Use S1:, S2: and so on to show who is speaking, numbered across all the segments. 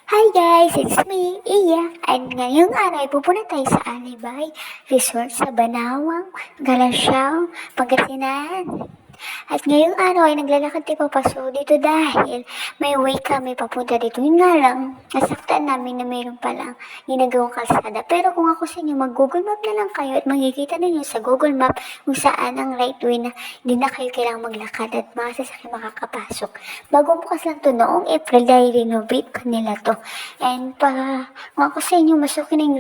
S1: Hi guys, it's me, Iya. And ngayong araw ay pupunta tayo sa Alibay Resort sa Banawang, Galasyaw, Pangasinan. At ngayong araw ay naglalakad tayo papaso dito dahil may way kami papunta dito. Yun nga lang, nasaktan namin na mayroon palang ginagawang kalsada. Pero kung ako sa inyo, mag-Google Map na lang kayo at makikita ninyo sa Google Map kung saan ang right way na hindi na kayo kailangang maglakad at mga sasakyan makakapasok. Bago bukas lang to noong April dahil renovate ko nila to. And kung ako sa inyo, masukin ng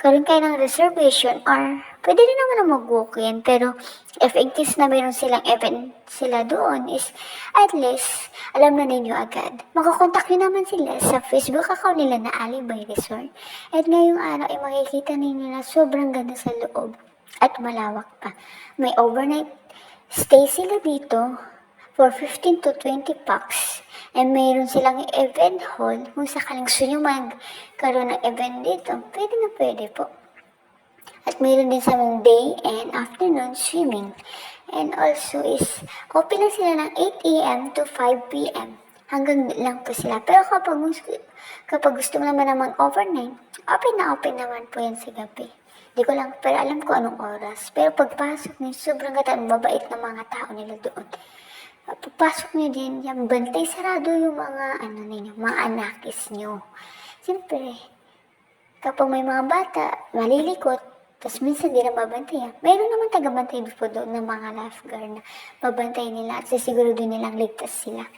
S1: karoon kayo ng reservation or pwede rin naman na mag-walk-in. Pero if in case na mayroon silang event sila doon is at least alam na ninyo agad. Makakontak nyo naman sila sa Facebook account nila na Alibay Resort. At ngayong araw ay makikita ninyo na sobrang ganda sa loob at malawak pa. May overnight stay sila dito for 15 to 20 packs. And mayroon silang event hall kung sakaling gusto nyo magkaroon ng event dito, pwede na pwede po. At mayroon din sa day and afternoon swimming. And also is open lang sila ng 8 a.m. to 5 p.m. Hanggang lang po sila. Pero kapag gusto mo naman naman overnight, open naman po yan sa gabi. Di ko lang, pero alam ko anong oras. Pero pagpasok niyo, sobrang ganda, mabait na mga tao nila doon. Pagpasok niyo din, yung bantay sarado yung mga mga anakis niyo. Siyempre, kapag may mga bata, malilikot, tapos minsan di na mabantayan. Mayroon naman taga-bantay po doon ng mga lifeguard na babantay nila at sisigurado nilang ligtas sila.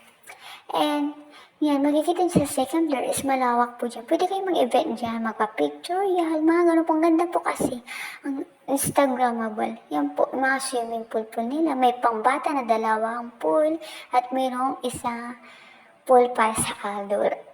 S1: And, yan, makikita nyo sa second floor is malawak po dyan. Pwede kayo mag-event dyan, magpa-picture, yan, mga ganun pong ganda po kasi. Ang Instagrammable. Yan po, mga swimming pool po nila. May pangbata na 2 pool at mayroong isa pool para sa adult.